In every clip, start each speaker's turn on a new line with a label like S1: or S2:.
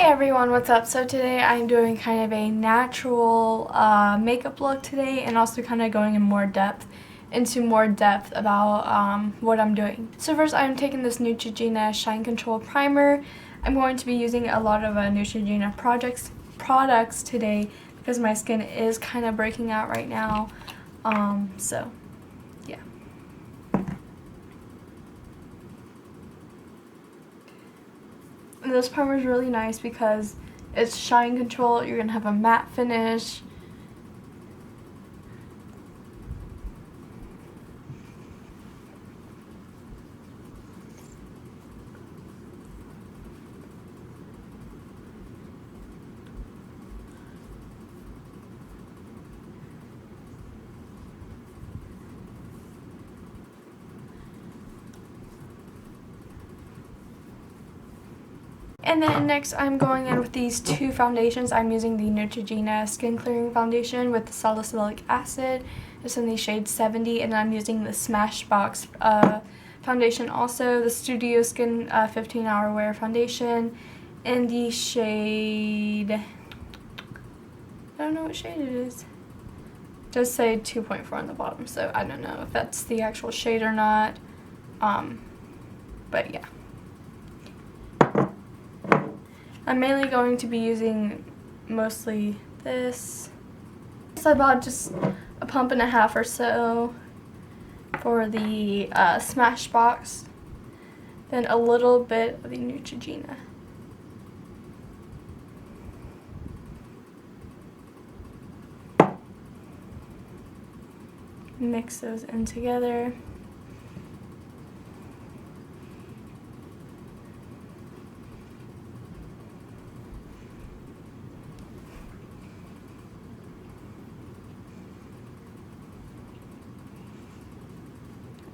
S1: everyone, what's up? So today I'm doing kind of a natural makeup look today, and also kind of going in into more depth about what I'm doing. So first I'm taking this Neutrogena Shine Control Primer. I'm going to be using a lot of Neutrogena products today because my skin is kind of breaking out right now. So yeah. And this primer is really nice because it's shine control. You're going to have a matte finish. And then next I'm going in with these two foundations. I'm using the Neutrogena Skin Clearing Foundation with salicylic acid. It's in the shade 70, and I'm using the Smashbox foundation also, the Studio Skin 15 Hour Wear Foundation in the shade, I don't know what shade it is. It does say 2.4 on the bottom, so I don't know if that's the actual shade or not, but yeah. I'm mainly going to be using mostly this. So I bought just a pump and a half or so for the Smashbox, then a little bit of the Neutrogena. Mix those in together.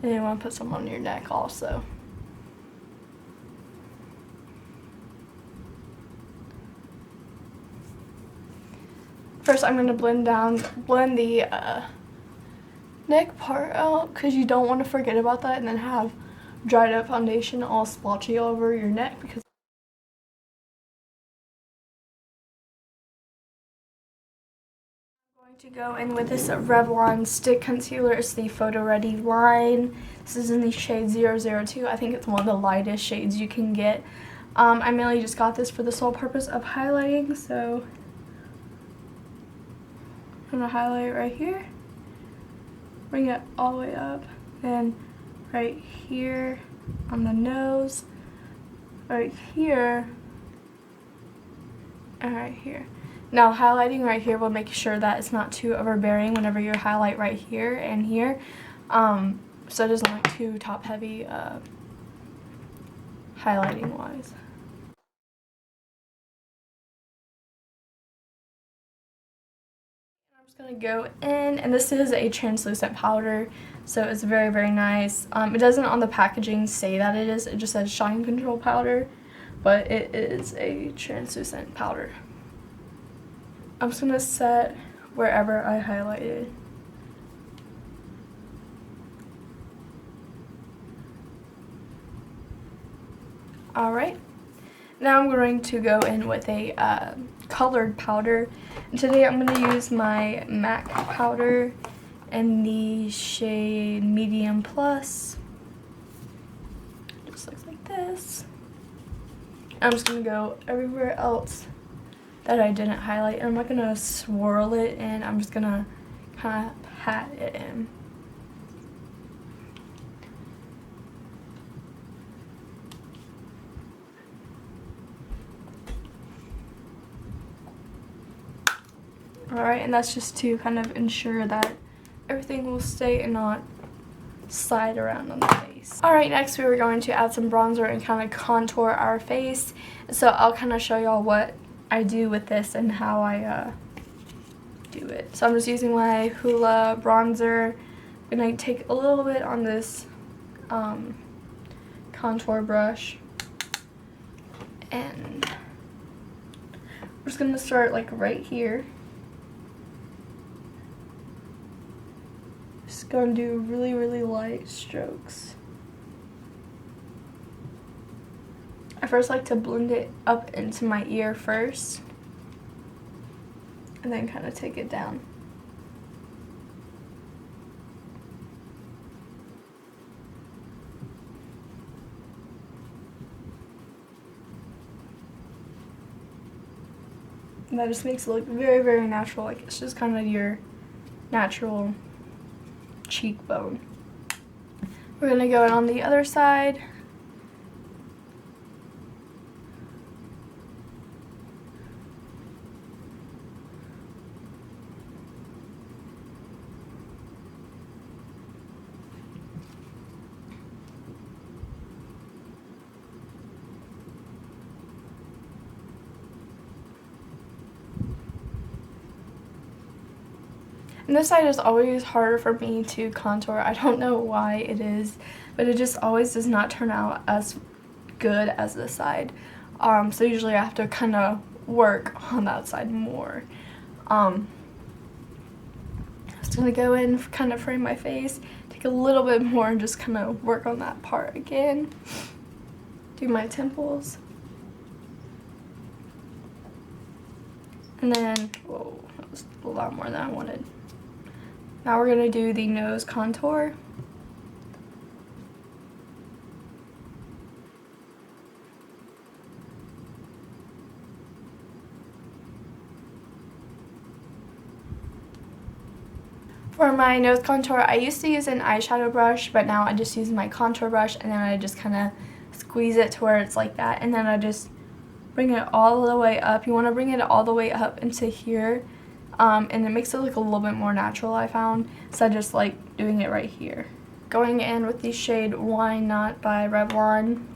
S1: And you want to put some on your neck also. First I'm going to blend the neck part out, because you don't want to forget about that and then have dried up foundation all splotchy over your neck. Because to go in with this Revlon stick concealer. It's the Photo Ready line. This is in the shade 002. I think it's one of the lightest shades you can get. I mainly just got this for the sole purpose of highlighting, so I'm gonna highlight right here, bring it all the way up, and right here on the nose, right here, and right here. Now, highlighting right here will make sure that it's not too overbearing whenever you highlight right here and here, so it doesn't look too top heavy highlighting wise. I'm just going to go in, and this is a translucent powder, so it's very, very nice. It doesn't on the packaging say that it is, it just says shine control powder, but it is a translucent powder. I'm just going to set wherever I highlighted. Alright, now I'm going to go in with a colored powder. And today I'm going to use my MAC powder in the shade Medium Plus. It just looks like this. I'm just going to go everywhere else that I didn't highlight, and I'm not going to swirl it in, I'm just going to kind of pat it in. Alright, and that's just to kind of ensure that everything will stay and not slide around on the face. Alright, next we were going to add some bronzer and kind of contour our face. So I'll kind of show y'all what I do with this and how I do it. So I'm just using my Hoola bronzer. I'm going to take a little bit on this contour brush, and we're just going to start like right here. Just going to do really, really light strokes. I first like to blend it up into my ear first, and then kind of take it down. And that just makes it look very, very natural. Like it's just kind of your natural cheekbone. We're gonna go in on the other side. And this side is always harder for me to contour. I don't know why it is, but it just always does not turn out as good as this side. So usually I have to kind of work on that side more. I'm just gonna go in, kind of frame my face, take a little bit more and just kind of work on that part again. Do my temples. And then, whoa, that was a lot more than I wanted. Now we're gonna do the nose contour. For my nose contour, I used to use an eyeshadow brush, but now I just use my contour brush, and then I just kind of squeeze it to where it's like that, and then I just bring it all the way up. You want to bring it all the way up into here, and it makes it look a little bit more natural, I found, so I just like doing it right here. Going in with the shade Why Not by Revlon.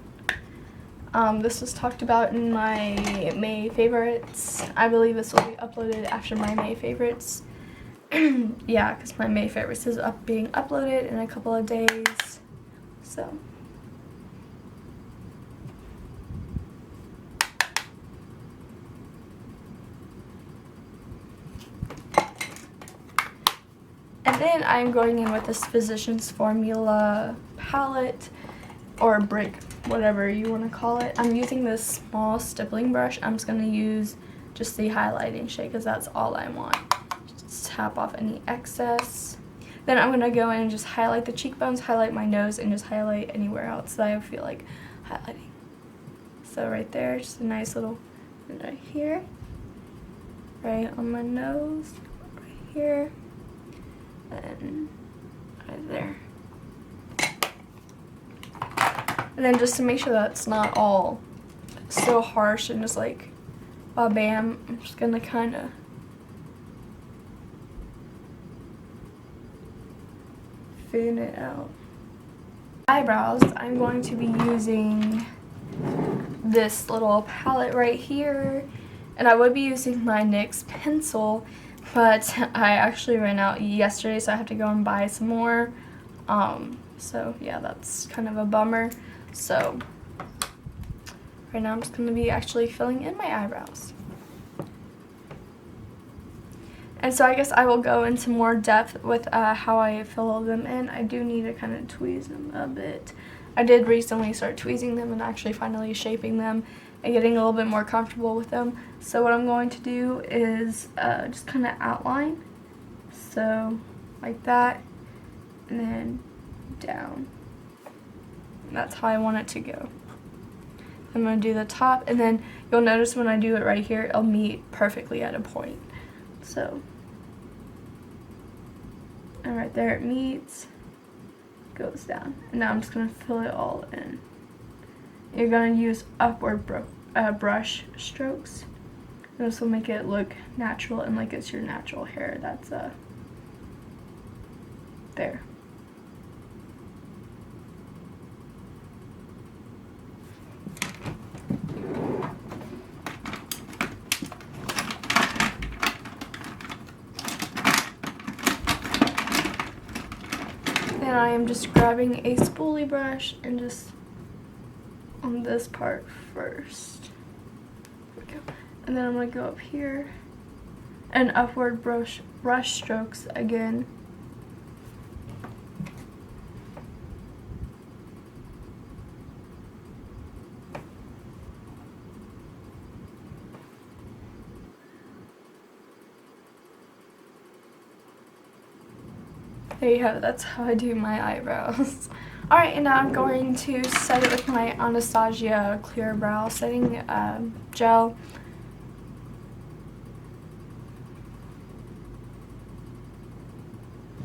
S1: This was talked about in my May favorites. I believe this will be uploaded after my May favorites. Yeah, because my May favorites is being uploaded in a couple of days. So. And then I'm going in with this Physicians Formula palette, or brick, whatever you want to call it. I'm using this small stippling brush. I'm just going to use just the highlighting shade because that's all I want. Just tap off any excess. Then I'm going to go in and just highlight the cheekbones, highlight my nose, and just highlight anywhere else that I feel like highlighting. So right there, just a nice little, right here, right on my nose, right here, and right there. And then just to make sure that's not all so harsh and just like bam, I'm just gonna kind of thin it out. Eyebrows, I'm going to be using this little palette right here, and I would be using my NYX pencil, but I actually ran out yesterday, so I have to go and buy some more. So yeah, that's kind of a bummer. So right now I'm just going to be actually filling in my eyebrows. And so I guess I will go into more depth with how I fill them in. I do need to kind of tweeze them a bit. I did recently start tweezing them and actually finally shaping them and getting a little bit more comfortable with them. So what I'm going to do is just kind of outline. So like that, and then down. And that's how I want it to go. I'm going to do the top, and then you'll notice when I do it right here, it'll meet perfectly at a point. So, and right there it meets, goes down. And now I'm just going to fill it all in. You're going to use upward brush strokes. This will make it look natural and like it's your natural hair. That's there. And I am just grabbing a spoolie brush and just on this part first. There we go. And then I'm going to go up here and upward brush strokes again. there you have it. That's how I do my eyebrows. Alright, and now I'm going to set it with my Anastasia Clear Brow Setting Gel.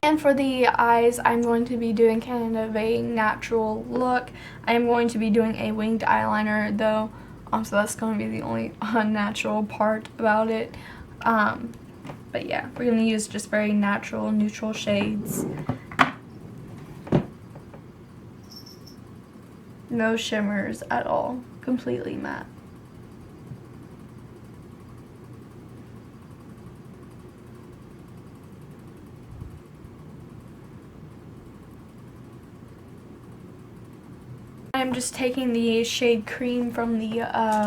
S1: And for the eyes, I'm going to be doing kind of a natural look. I am going to be doing a winged eyeliner though, so that's going to be the only unnatural part about it. But yeah, we're going to use just very natural, neutral shades. No shimmers at all, completely matte. I'm just taking the shade Cream from the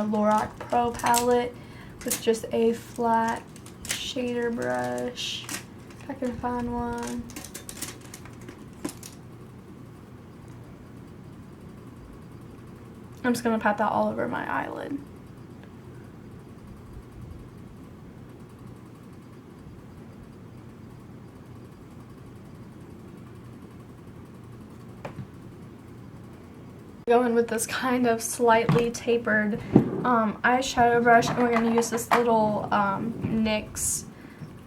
S1: Lorac Pro palette with just a flat shader brush, if I can find one. I'm just going to pat that all over my eyelid. Go in with this kind of slightly tapered eyeshadow brush, and we're going to use this little NYX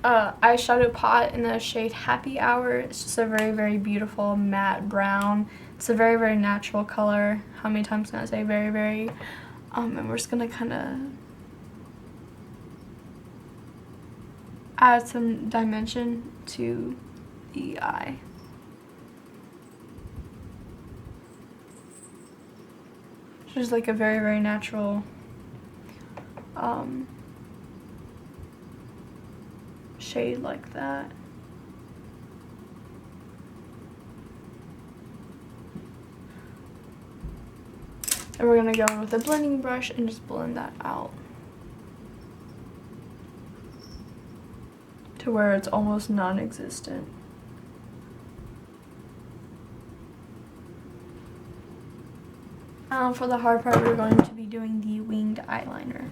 S1: eyeshadow pot in the shade Happy Hour. It's just a very, very beautiful matte brown. It's a very, very natural color. How many times can I say very, very? And we're just going to kind of add some dimension to the eye. Just like a very, very natural shade like that. And we're going to go in with a blending brush and just blend that out to where it's almost non-existent. For the hard part, we're going to be doing the winged eyeliner.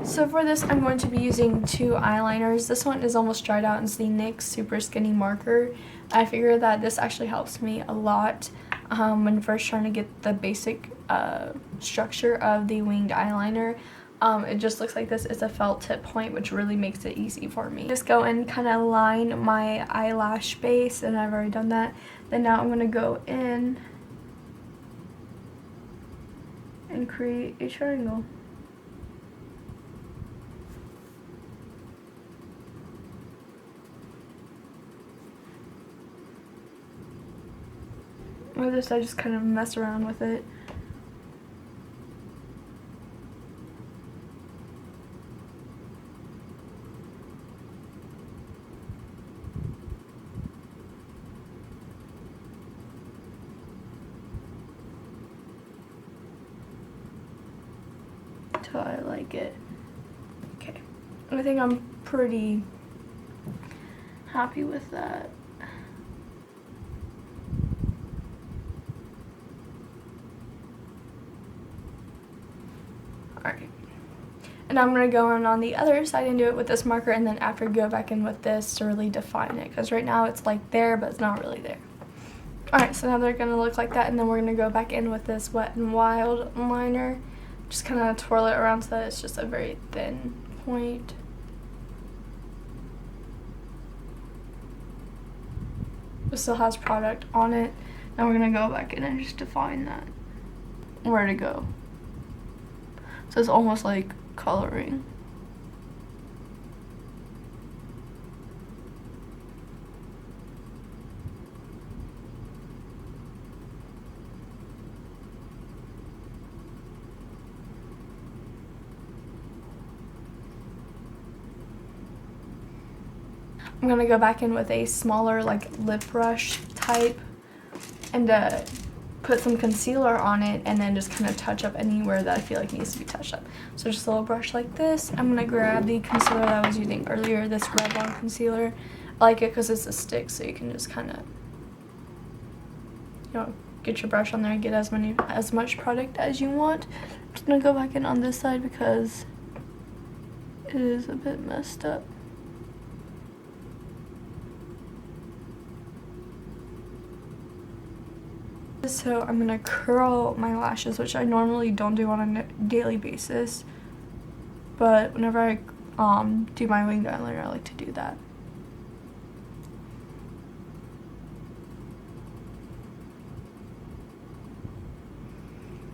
S1: So for this, I'm going to be using two eyeliners. This one is almost dried out, and it's the NYX Super Skinny Marker. I figured that this actually helps me a lot when first trying to get the basic structure of the winged eyeliner. It just looks like this. It's a felt tip point, which really makes it easy for me. Just go and kind of line my eyelash base, and I've already done that. Then now I'm going to go in and create a triangle. With this, I just kind of mess around with it. Till I like it. Okay. I think I'm pretty happy with that. Alright. And I'm going to go in on the other side and do it with this marker, and then after go back in with this to really define it. Because right now it's like there, but it's not really there. Alright, so now they're going to look like that, and then we're going to go back in with this Wet n Wild liner. Just kind of twirl it around so that it's just a very thin point. It still has product on it. Now we're going to go back in and just define that. Where to go. So it's almost like coloring. I'm going to go back in with a smaller like lip brush type and put some concealer on it, and then just kind of touch up anywhere that I feel like needs to be touched up. So just a little brush like this. I'm going to grab the concealer that I was using earlier, this Revlon concealer. I like it because it's a stick, so you can just kind of, you know, get your brush on there and get as much product as you want. I'm just going to go back in on this side because it is a bit messed up. So I'm gonna curl my lashes, which I normally don't do on a daily basis, but whenever I do my winged eyeliner, I like to do that.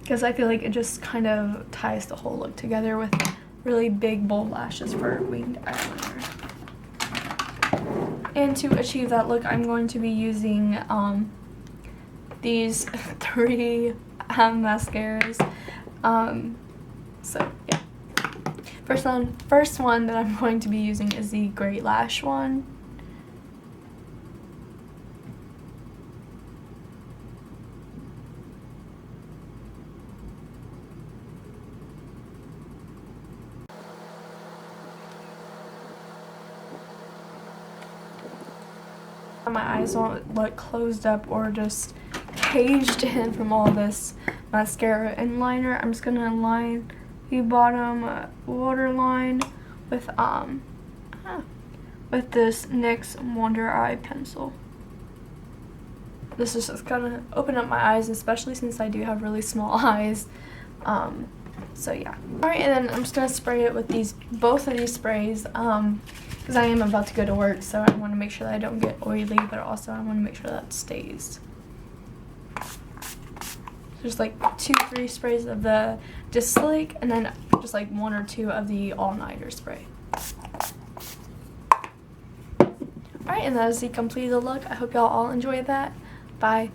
S1: Because I feel like it just kind of ties the whole look together with really big, bold lashes for winged eyeliner. And to achieve that look, I'm going to be using these 3 mascaras. So yeah. First one that I'm going to be using is the Great Lash one. My eyes don't look closed up or just caged in from all this mascara and liner. I'm just gonna line the bottom waterline with this NYX Wonder Eye pencil. This is just gonna open up my eyes, especially since I do have really small eyes. So yeah. Alright, and then I'm just gonna spray it with both of these sprays, because I am about to go to work, so I want to make sure that I don't get oily, but also I want to make sure that stays. There's like 2-3 sprays of the Slick, and then just like 1 or 2 of the All Nighter spray. Alright, and that is the completed look. I hope y'all all enjoyed that. Bye.